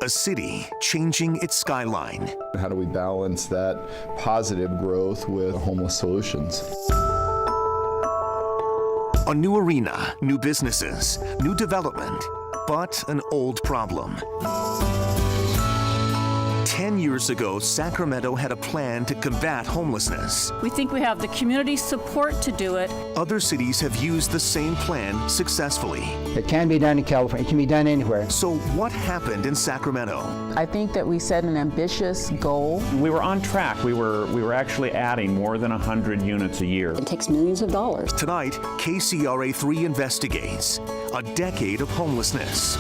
A city changing its skyline. How do we balance that positive growth with homeless solutions? A new arena, new businesses, new development, but an old problem. 10 years ago, Sacramento had a plan to combat homelessness. We think we have the community support to do it. Other cities have used the same plan successfully. It can be done in California. It can be done anywhere. So what happened in Sacramento? I think that we set an ambitious goal. We were on track. We were actually adding more than 100 units a year. It takes millions of dollars. Tonight, KCRA 3 investigates a decade of homelessness.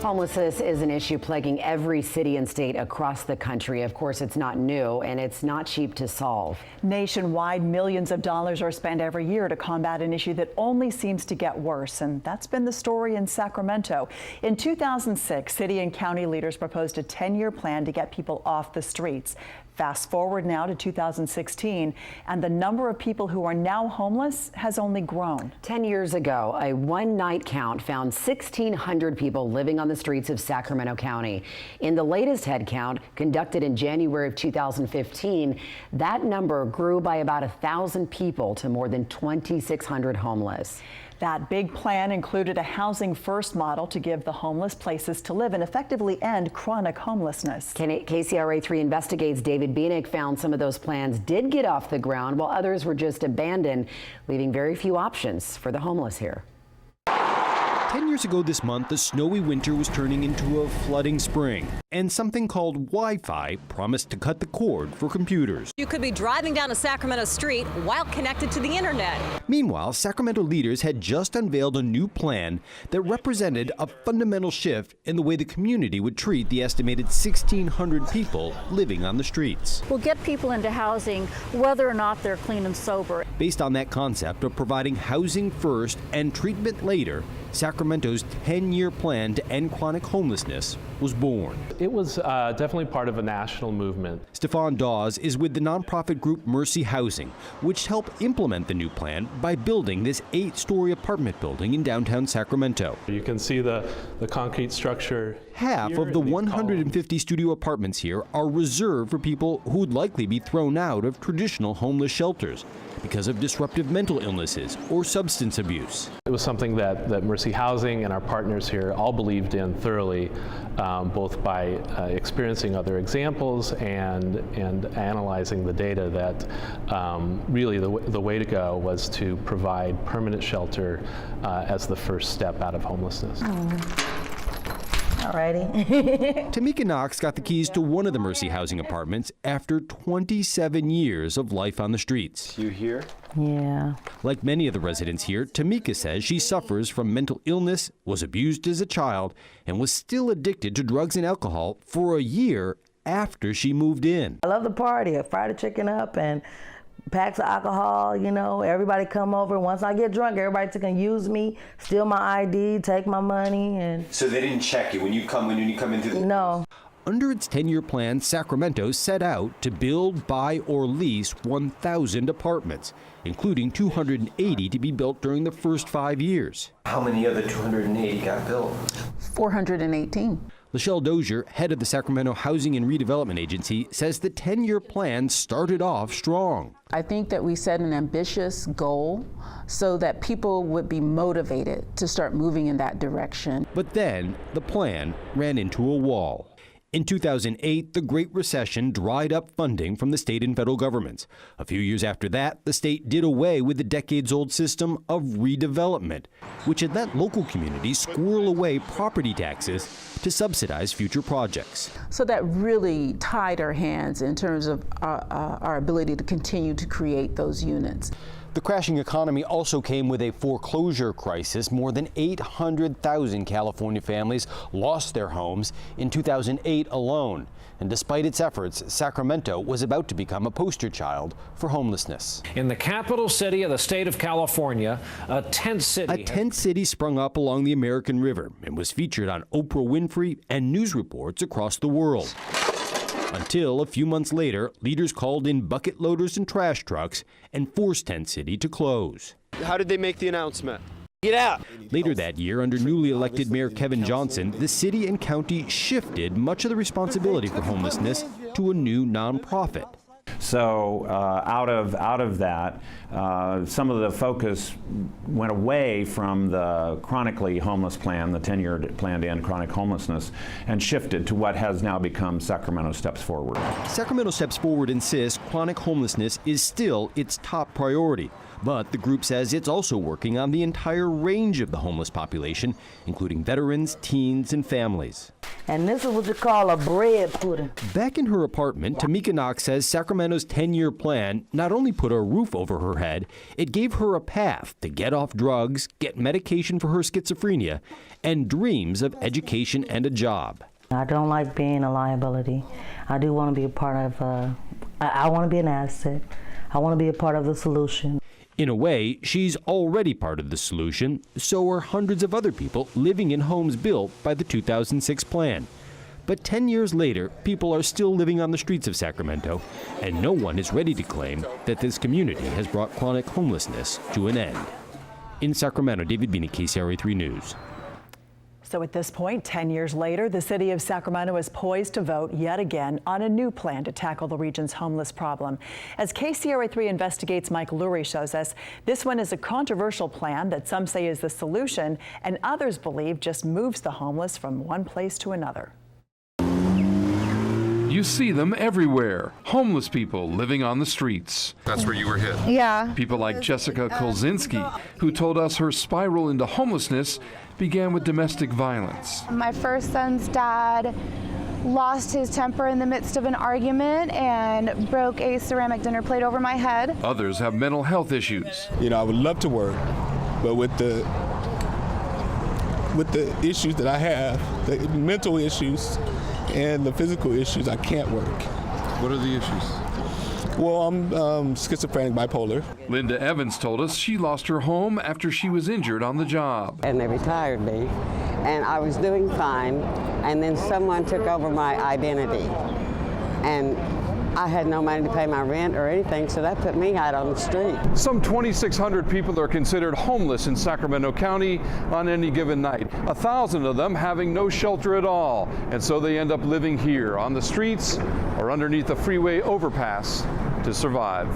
Homelessness is an issue plaguing every city and state across the country. Of course, it's not new and it's not cheap to solve. Nationwide, millions of dollars are spent every year to combat an issue that only seems to get worse. And that's been the story in Sacramento. In 2006, city and county leaders proposed a 10-year plan to get people off the streets. Fast forward now to 2016, and the number of people who are now homeless has only grown. 10 years ago, a one-night count found 1,600 people living on the streets of Sacramento County. In the latest head count, conducted in January of 2015, that number grew by about 1,000 people to more than 2,600 homeless. That big plan included a housing first model to give the homeless places to live and effectively end chronic homelessness. KCRA 3 Investigates' David Bienick found some of those plans did get off the ground while others were just abandoned, leaving very few options for the homeless here. 10 years ago this month, the snowy winter was turning into a flooding spring, and something called Wi-Fi promised to cut the cord for computers. You could be driving down a Sacramento street while connected to the internet. Meanwhile, Sacramento leaders had just unveiled a new plan that represented a fundamental shift in the way the community would treat the estimated 1,600 people living on the streets. We'll get people into housing whether or not they're clean and sober. Based on that concept of providing housing first and treatment later, Sacramento's 10-year plan to end chronic homelessness was born. It was definitely part of a national movement. Stefan Dawes is with the nonprofit group Mercy Housing, which helped implement the new plan by building this 8-story apartment building in downtown Sacramento. You can see the concrete structure. Half of the 150 studio apartments here are reserved for people who would likely be thrown out of traditional homeless shelters because of disruptive mental illnesses or substance abuse. It was something that Mercy Housing and our partners here all believed in thoroughly, both by experiencing other examples and analyzing the data that really the way to go was to provide permanent shelter as the first step out of homelessness. Alrighty. Tamika Knox got the keys to one of the Mercy Housing apartments after 27 years of life on the streets. You here? Yeah. Like many of the residents here, Tamika says she suffers from mental illness, was abused as a child, and was still addicted to drugs and alcohol for a year after she moved in. I love the party. I fry the chicken up and packs of alcohol, you know, everybody come over. Once I get drunk, everybody can use me, steal my ID, take my money. And so they didn't check you when you come into the... No. Under its 10-year plan, Sacramento set out to build, buy, or lease 1,000 apartments, including 280 to be built during the first 5 years. How many of the 280 got built? 418. Lachelle Dozier, head of the Sacramento Housing and Redevelopment Agency, says the 10-year plan started off strong. I think that we set an ambitious goal so that people would be motivated to start moving in that direction. But then the plan ran into a wall. In 2008, the Great Recession dried up funding from the state and federal governments. A few years after that, the state did away with the decades-old system of redevelopment, which had let local communities squirrel away property taxes to subsidize future projects. So that really tied our hands in terms of our ability to continue to create those units. The crashing economy also came with a foreclosure crisis. More than 800,000 California families lost their homes in 2008 alone. And despite its efforts, Sacramento was about to become a poster child for homelessness. In the capital city of the state of California, a tent city sprung up along the American River and was featured on Oprah Winfrey and news reports across the world. Until a few months later, leaders called in bucket loaders and trash trucks and forced Tent City to close. How did they make the announcement? Get out. Later that year, under newly elected Mayor Kevin Johnson, the city and county shifted much of the responsibility for homelessness to a new nonprofit. So out of that, some of the focus went away from the chronically homeless plan, the 10-year plan to end chronic homelessness, and shifted to what has now become Sacramento Steps Forward. Sacramento Steps Forward insists chronic homelessness is still its top priority. But the group says it's also working on the entire range of the homeless population, including veterans, teens, and families. And this is what you call a bread pudding. Back in her apartment, Tamika Knox says Sacramento's 10-year plan not only put a roof over her head, it gave her a path to get off drugs, get medication for her schizophrenia, and dreams of education and a job. I don't like being a liability. I do want to be a part of, I want to be an asset. I want to be a part of the solution. In a way, she's already part of the solution. So are hundreds of other people living in homes built by the 2006 plan. But 10 years later, people are still living on the streets of Sacramento, and no one is ready to claim that this community has brought chronic homelessness to an end. In Sacramento, David Beanie, KCRA 3 News. So at this point, 10 years later, the city of Sacramento is poised to vote yet again on a new plan to tackle the region's homeless problem. As KCRA 3 investigates, Mike Lurie shows us, this one is a controversial plan that some say is the solution and others believe just moves the homeless from one place to another. You see them everywhere. Homeless people living on the streets. That's where you were hit. Yeah. People like Jessica Kolzinski, who told us her spiral into homelessness began with domestic violence. My first son's dad lost his temper in the midst of an argument and broke a ceramic dinner plate over my head. Others have mental health issues. You know, I would love to work, but with the issues that I have, the mental issues and the physical issues, I can't work. What are the issues? Well, I'm schizophrenic, bipolar. Linda Evans told us she lost her home after she was injured on the job. And they retired me, and I was doing fine, and then someone took over my identity. And I had no money to pay my rent or anything, so that put me out on the street. Some 2,600 people are considered homeless in Sacramento County on any given night, 1,000 of them having no shelter at all, and so they end up living here on the streets or underneath a freeway overpass to survive.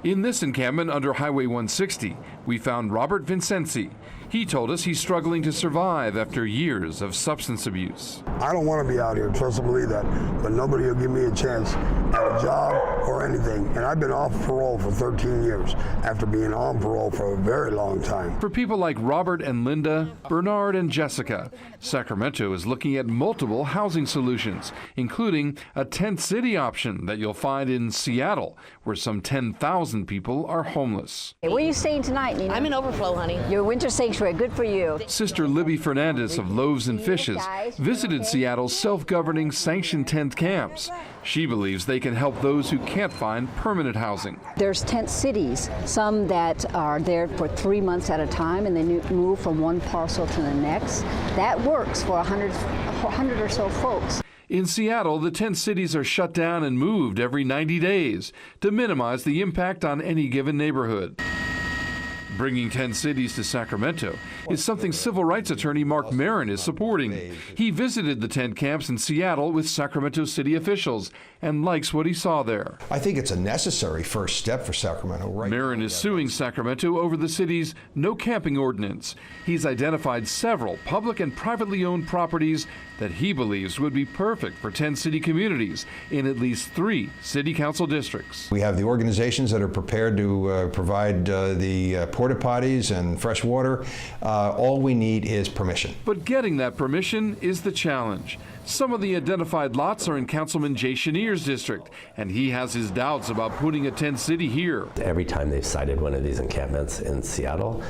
In this encampment under Highway 160, we found Robert Vincenzi. He told us he's struggling to survive after years of substance abuse. I don't want to be out here, trust and believe that, but nobody will give me a chance at a job or anything. And I've been off parole for 13 years after being on parole for a very long time. For people like Robert and Linda, Bernard and Jessica, Sacramento is looking at multiple housing solutions, including a tent city option that you'll find in Seattle, where some 10,000 people are homeless. Where are you staying tonight, Nina? I'm in Overflow, honey. Your winter sanctuary, good for you. Sister Libby Fernandez of Loaves and Fishes visited Seattle's self-governing sanctioned tent camps. She believes they can help those who can't find permanent housing. There's tent cities, some that are there for 3 months at a time and they move from one parcel to the next. That works for 100 or so folks. In Seattle, the tent cities are shut down and moved every 90 days to minimize the impact on any given neighborhood. Bringing 10 cities to Sacramento is something civil rights attorney Mark Marin is supporting. He visited the tent camps in Seattle with Sacramento city officials and likes what he saw there. I think it's a necessary first step for Sacramento. Marin is suing Sacramento over the city's no camping ordinance. He's identified several public and privately owned properties that he believes would be perfect for 10 city communities in at least 3 city council districts. We have the organizations that are prepared to provide the porta potties and fresh water. All we need is permission. But getting that permission is the challenge. Some of the identified lots are in Councilman Jay Chenier's district, and he has his doubts about putting a tent city here. Every time they've cited one of these encampments in Seattle,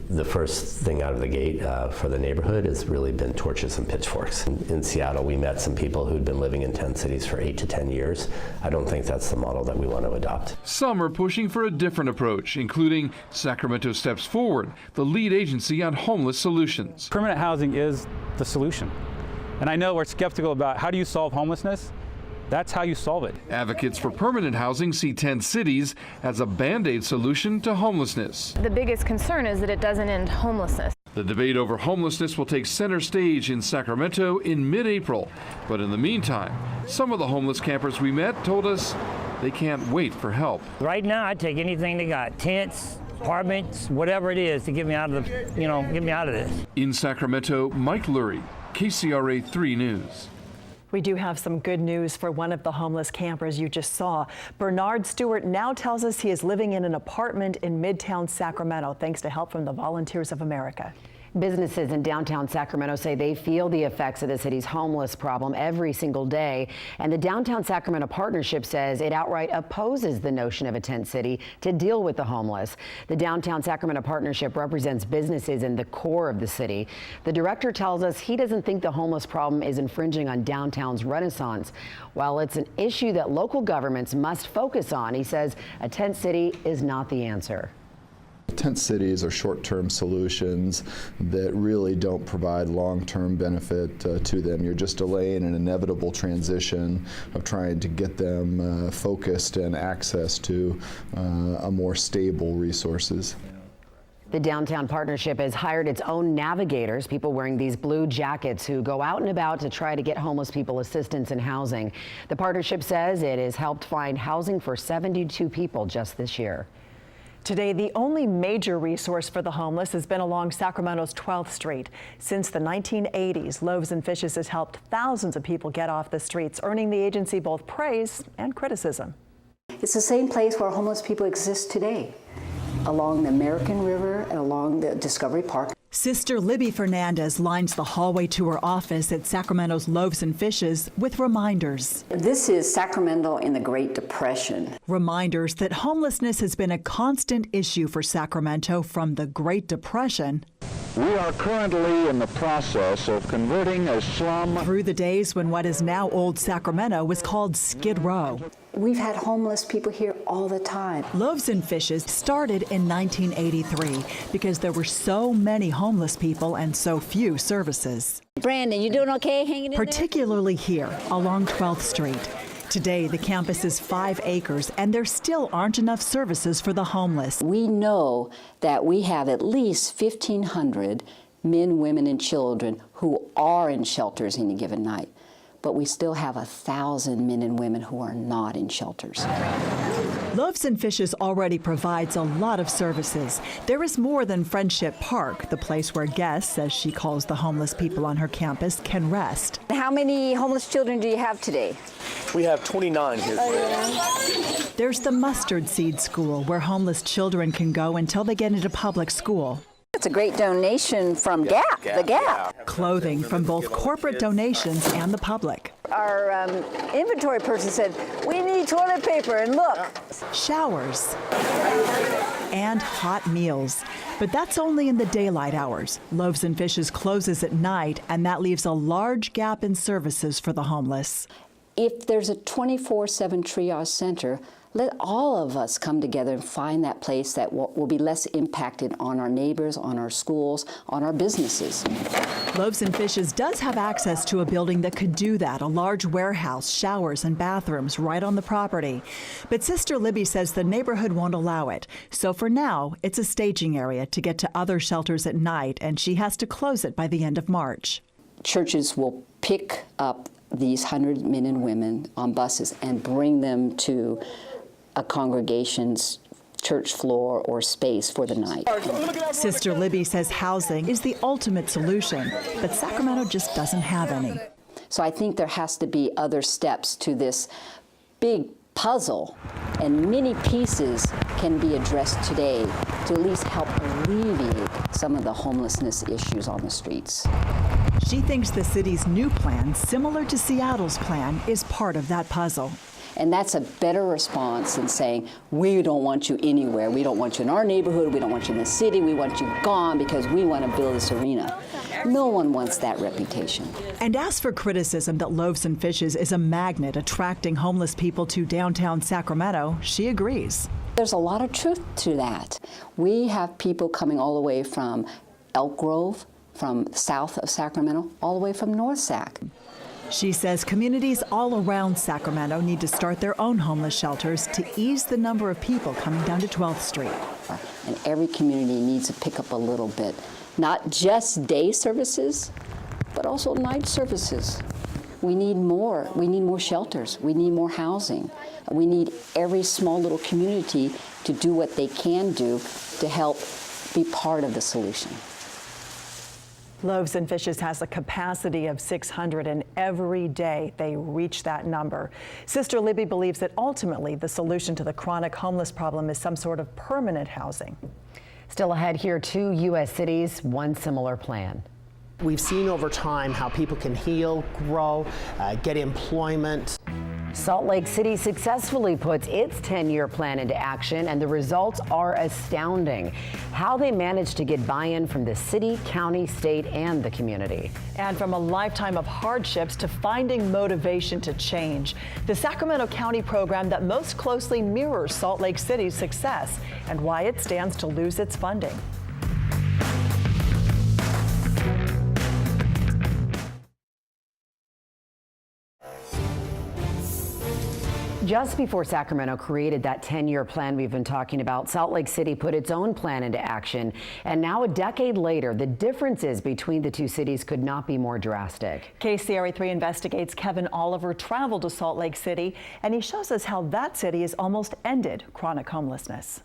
the first thing out of the gate for the neighborhood has really been torches and pitchforks. In Seattle, we met some people who'd been living in tent cities for 8 to 10 years. I don't think that's the model that we want to adopt. Some are pushing for a different approach, including Sacramento Steps Forward, the lead agency on homeless solutions. Permanent housing is the solution. And I know we're skeptical about how do you solve homelessness? That's how you solve it. Advocates for permanent housing see 10 cities as a Band-Aid solution to homelessness. The biggest concern is that it doesn't end homelessness. The debate over homelessness will take center stage in Sacramento in mid-April. But in the meantime, some of the homeless campers we met told us they can't wait for help. Right now, I take anything they got, tents, apartments, whatever it is to get me out of the, get me out of this. In Sacramento, Mike Lurie, KCRA 3 News. We do have some good news for one of the homeless campers you just saw. Bernard Stewart now tells us he is living in an apartment in Midtown Sacramento, thanks to help from the Volunteers of America. Businesses in downtown Sacramento say they feel the effects of the city's homeless problem every single day. And the Downtown Sacramento Partnership says it outright opposes the notion of a tent city to deal with the homeless. The Downtown Sacramento Partnership represents businesses in the core of the city. The director tells us he doesn't think the homeless problem is infringing on downtown's renaissance. While it's an issue that local governments must focus on, he says a tent city is not the answer. Tent cities are short-term solutions that really don't provide long-term benefit to them. You're just delaying an inevitable transition of trying to get them focused and access to a more stable resources. The Downtown Partnership has hired its own navigators, people wearing these blue jackets who go out and about to try to get homeless people assistance in housing. The partnership says it has helped find housing for 72 people just this year. Today, the only major resource for the homeless has been along Sacramento's 12th Street. Since the 1980s, Loaves and Fishes has helped thousands of people get off the streets, earning the agency both praise and criticism. It's the same place where homeless people exist today, along the American River and along the Discovery Park. Sister Libby Fernandez lines the hallway to her office at Sacramento's Loaves and Fishes with reminders. This is Sacramento in the Great Depression. Reminders that homelessness has been a constant issue for Sacramento from the Great Depression. We are currently in the process of converting a slum through the days when what is now Old Sacramento was called Skid Row. We've had homeless people here all the time. Loaves and Fishes started in 1983 because there were so many homeless people and so few services. Brandon, you doing okay hanging in particularly here along 12th Street. Today, the campus is 5 acres, and there still aren't enough services for the homeless. We know that we have at least 1,500 men, women, and children who are in shelters any given night. But we still have 1,000 men and women who are not in shelters. Loaves and Fishes already provides a lot of services. There is more than Friendship Park, the place where guests, as she calls the homeless people on her campus, can rest. How many homeless children do you have today? We have 29 here today. There's the Mustard Seed School, where homeless children can go until they get into public school. It's a great donation from Gap, the Gap. Clothing from both corporate donations and the public. Our inventory person said, we need toilet paper, and look. Showers and hot meals. But that's only in the daylight hours. Loaves and Fishes closes at night, and that leaves a large gap in services for the homeless. If there's a 24/7 triage center, let all of us come together and find that place that will be less impacted on our neighbors, on our schools, on our businesses. Loaves and Fishes does have access to a building that could do that, a large warehouse, showers, and bathrooms right on the property. But Sister Libby says the neighborhood won't allow it. So for now, it's a staging area to get to other shelters at night, and she has to close it by the end of March. Churches will pick up these 100 men and women on buses and bring them to a congregation's church floor or space for the night. Sister Libby says housing is the ultimate solution, but Sacramento just doesn't have any. So I think there has to be other steps to this big puzzle, and many pieces can be addressed today to at least help alleviate some of the homelessness issues on the streets. She thinks the city's new plan, similar to Seattle's plan, is part of that puzzle. And that's a better response than saying, we don't want you anywhere. We don't want you in our neighborhood. We don't want you in the city. We want you gone because we want to build this arena. No one wants that reputation. And as for criticism that Loaves and Fishes is a magnet attracting homeless people to downtown Sacramento, she agrees. There's a lot of truth to that. We have people coming all the way from Elk Grove, from south of Sacramento, all the way from North Sac. She says communities all around Sacramento need to start their own homeless shelters to ease the number of people coming down to 12th Street. And every community needs to pick up a little bit not just day services, but also night services. We need more. We need more shelters. We need more housing. We need every small little community to do what they can do to help be part of the solution. Loaves and Fishes has a capacity of 600, and every day they reach that number. Sister Libby believes that ultimately the solution to the chronic homeless problem is some sort of permanent housing. Still ahead here, 2 U.S. cities, one similar plan. We've seen over time how people can heal, grow, get employment. Salt Lake City successfully puts its 10-year plan into action, and the results are astounding. How they managed to get buy-in from the city, county, state, and the community. And from a lifetime of hardships to finding motivation to change. The Sacramento County program that most closely mirrors Salt Lake City's success and why it stands to lose its funding. Just before Sacramento created that 10-year plan we've been talking about, Salt Lake City put its own plan into action. And now, a decade later, the differences between the two cities could not be more drastic. KCRA 3 Investigates Kevin Oliver traveled to Salt Lake City, and he shows us how that city has almost ended chronic homelessness.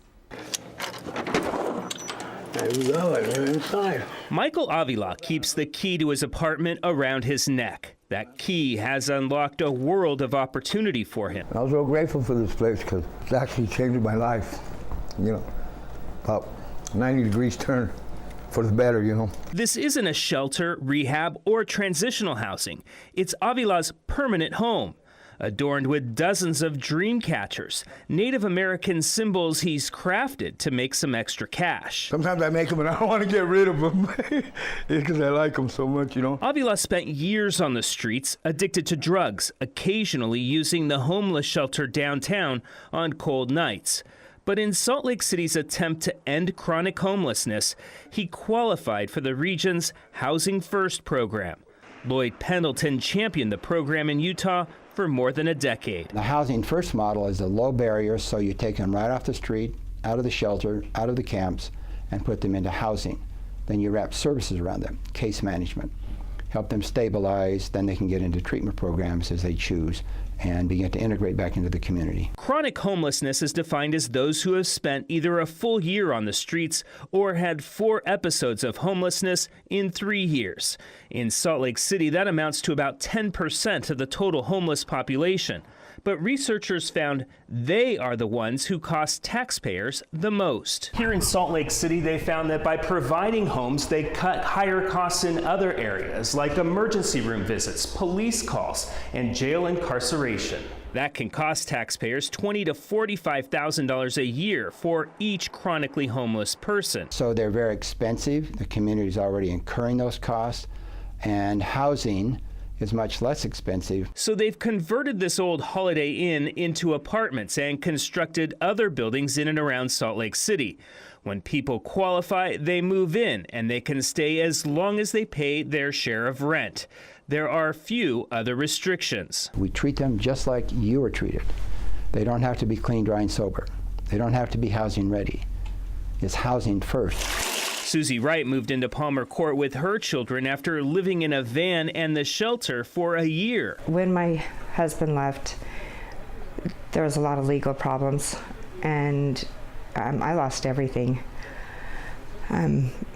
There we go, we're inside. Michael Avila keeps the key to his apartment around his neck. That key has unlocked a world of opportunity for him. I was real grateful for this place because it's actually changed my life. You know, about 90 degrees turn for the better, you know. This isn't a shelter, rehab, or transitional housing. It's Avila's permanent home, adorned with dozens of dream catchers, Native American symbols he's crafted to make some extra cash. Sometimes I make them and I don't want to get rid of them because I like them so much, you know. Avila spent years on the streets, addicted to drugs, occasionally using the homeless shelter downtown on cold nights. But in Salt Lake City's attempt to end chronic homelessness, he qualified for the region's Housing First program. Lloyd Pendleton championed the program in Utah for more than a decade. The Housing First model is a low barrier, so you take them right off the street, out of the shelter, out of the camps, and put them into housing. Then you wrap services around them, case management, help them stabilize, then they can get into treatment programs as they choose and begin to integrate back into the community. Chronic homelessness is defined as those who have spent either a full year on the streets or had 4 episodes of homelessness in 3 years. In Salt Lake City, that amounts to about 10% of the total homeless population. But researchers found they are the ones who cost taxpayers the most. Here in Salt Lake City, they found that by providing homes, they cut higher costs in other areas like emergency room visits, police calls, and jail incarceration. That can cost taxpayers $20,000 to $45,000 a year for each chronically homeless person. So they're very expensive. The community is already incurring those costs, and housing is much less expensive. So they've converted this old Holiday Inn into apartments and constructed other buildings in and around Salt Lake City. When people qualify, they move in, and they can stay as long as they pay their share of rent. There are few other restrictions. We treat them just like you were treated. They don't have to be clean, dry, and sober. They don't have to be housing ready. It's housing first. Susie Wright moved into Palmer Court with her children after living in a van and the shelter for a year. When my husband left, there was a lot of legal problems, and I lost everything.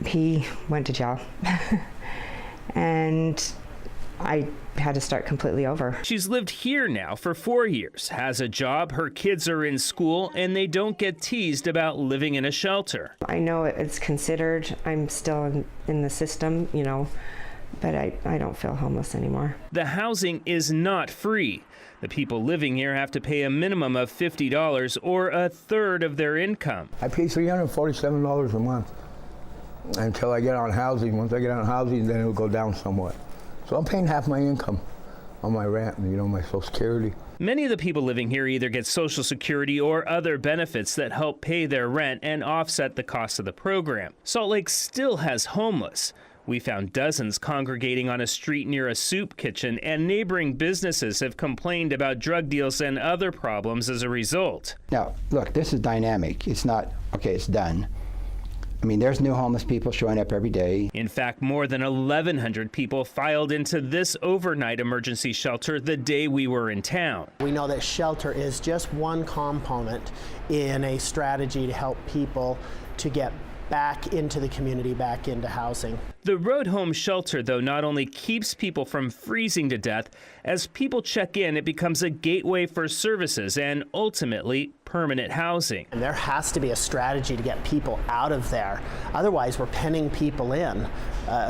He went to jail, and I had to start completely over. She's lived here now for 4 years, has a job, her kids are in school, and they don't get teased about living in a shelter. I know it's considered, I'm still in the system, you know, but I don't feel homeless anymore. The housing is not free. The people living here have to pay a minimum of $50 or a third of their income. I pay $347 a month until I get on housing. Once I get on housing, then it'll go down somewhat. So I'm paying half my income on my rent, you know, my Social Security. Many of the people living here either get Social Security or other benefits that help pay their rent and offset the cost of the program. Salt Lake still has homeless. We found dozens congregating on a street near a soup kitchen, and neighboring businesses have complained about drug deals and other problems as a result. Now, look, this is dynamic. It's not, okay, it's done. I mean, there's new homeless people showing up every day. In fact, more than 1,100 people filed into this overnight emergency shelter the day we were in town. We know that shelter is just one component in a strategy to help people to get back into the community, back into housing. The Road Home Shelter, though, not only keeps people from freezing to death, as people check in, it becomes a gateway for services and ultimately permanent housing. And there has to be a strategy to get people out of there. Otherwise, we're penning people in,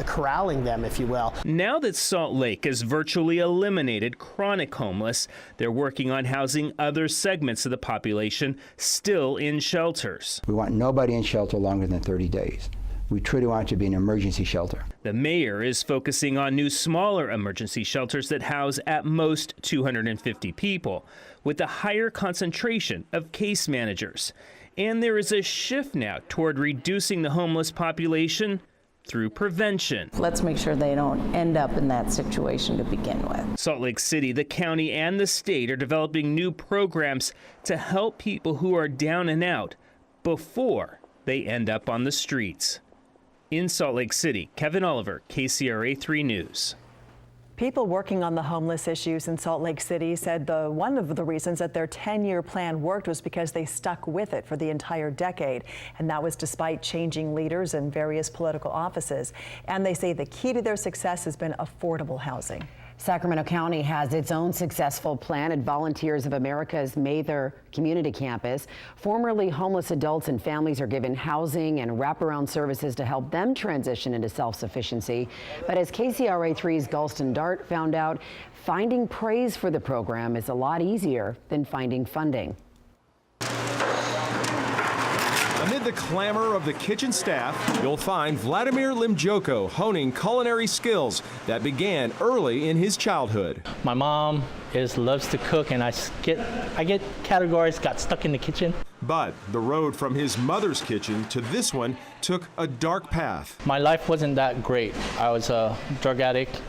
corralling them, if you will. Now that Salt Lake has virtually eliminated chronic homeless, they're working on housing other segments of the population still in shelters. We want nobody in shelter longer than 30 days. We truly want it to be an emergency shelter. The mayor is focusing on new smaller emergency shelters that house at most 250 people, with a higher concentration of case managers. And there is a shift now toward reducing the homeless population through prevention. Let's make sure they don't end up in that situation to begin with. Salt Lake City, the county, and the state are developing new programs to help people who are down and out before they end up on the streets. In Salt Lake City, Kevin Oliver, KCRA 3 News. People working on the homeless issues in Salt Lake City said one of the reasons that their 10-year plan worked was because they stuck with it for the entire decade. And that was despite changing leaders in various political offices. And they say the key to their success has been affordable housing. Sacramento County has its own successful plan at Volunteers of America's Mather Community Campus. Formerly homeless adults and families are given housing and wraparound services to help them transition into self-sufficiency. But as KCRA 3's Galston Dart found out, finding praise for the program is a lot easier than finding funding. Amid the clamor of the kitchen staff, you'll find Vladimir Limjoko honing culinary skills that began early in his childhood. My mom loves to cook, and I get categories, got stuck in the kitchen. But the road from his mother's kitchen to this one took a dark path. My life wasn't that great. I was a drug addict,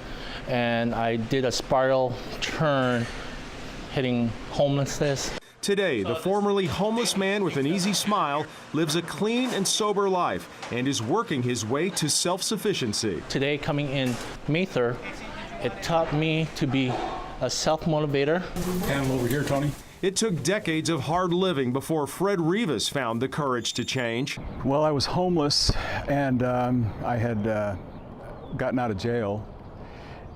and I did a spiral turn, hitting homelessness. Today, the formerly homeless man with an easy smile lives a clean and sober life and is working his way to self-sufficiency. Today, coming in Mather, it taught me to be a self-motivator. And over here, Tony. It took decades of hard living before Fred Rivas found the courage to change. Well, I was homeless, and I had gotten out of jail,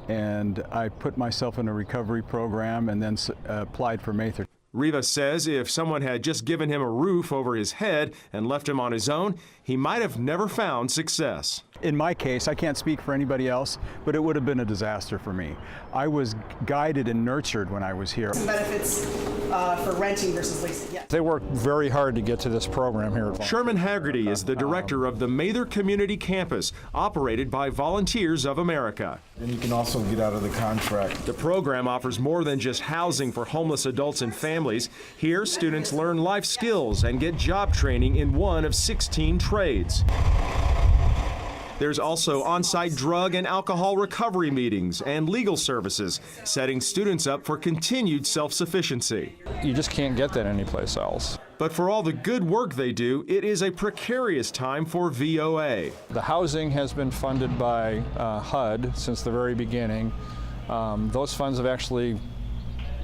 and I put myself in a recovery program and then applied for Mather. Rivas says if someone had just given him a roof over his head and left him on his own, he might have never found success. In my case, I can't speak for anybody else, but it would have been a disaster for me. I was guided and nurtured when I was here. Some benefits for renting versus leasing, yeah. They worked very hard to get to this program here. Sherman Haggerty is the director of the Mather Community Campus, operated by Volunteers of America. And you can also get out of the contract. The program offers more than just housing for homeless adults and families. Here, students learn life skills and get job training in one of 16 trades. There's also on-site drug and alcohol recovery meetings and legal services, setting students up for continued self-sufficiency. You just can't get that anyplace else. But for all the good work they do, it is a precarious time for VOA. The housing has been funded by HUD since the very beginning. Those funds have actually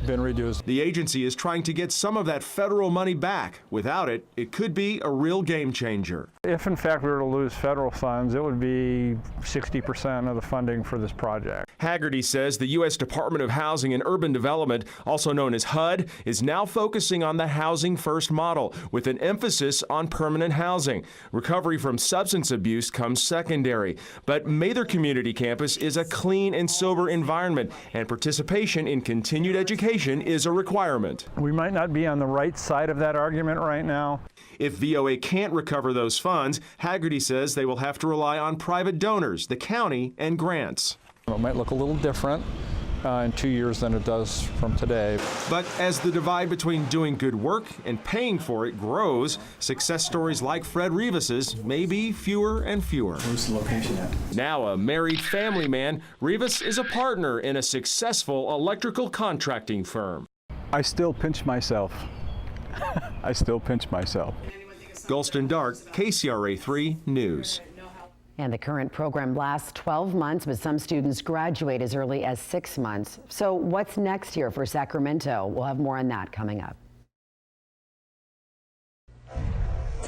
been reduced. The agency is trying to get some of that federal money back. Without it, it could be a real game changer. If in fact we were to lose federal funds, it would be 60% of the funding for this project. Haggerty says the U.S. Department of Housing and Urban Development, also known as HUD, is now focusing on the Housing First model with an emphasis on permanent housing. Recovery from substance abuse comes secondary. But Mather Community Campus is a clean and sober environment, and participation in continued education is a requirement. We might not be on the right side of that argument right now. If VOA can't recover those funds, Haggerty says they will have to rely on private donors, the county, and grants. It might look a little different in 2 years than it does from today. But as the divide between doing good work and paying for it grows, success stories like Fred Rivas's may be fewer and fewer. Where's the location at? Now a married family man, Rivas is a partner in a successful electrical contracting firm. I still pinch myself. I still pinch myself. Gulston Dark, KCRA 3 News. And the current program lasts 12 months, but some students graduate as early as 6 months. So what's next here for Sacramento? We'll have more on that coming up.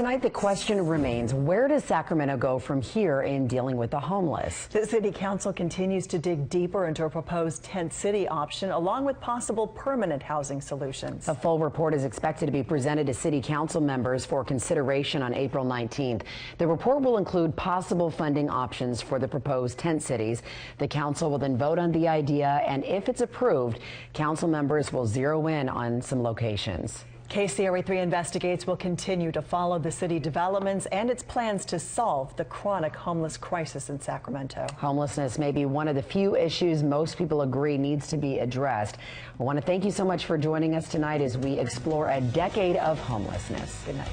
Tonight, the question remains, where does Sacramento go from here in dealing with the homeless? The City Council continues to dig deeper into a proposed tent city option, along with possible permanent housing solutions. A full report is expected to be presented to City Council members for consideration on April 19th. The report will include possible funding options for the proposed tent cities. The council will then vote on the idea, and if it's approved, council members will zero in on some locations. KCRA 3 Investigates will continue to follow the city developments and its plans to solve the chronic homeless crisis in Sacramento. Homelessness may be one of the few issues most people agree needs to be addressed. I want to thank you so much for joining us tonight as we explore a decade of homelessness. Good night.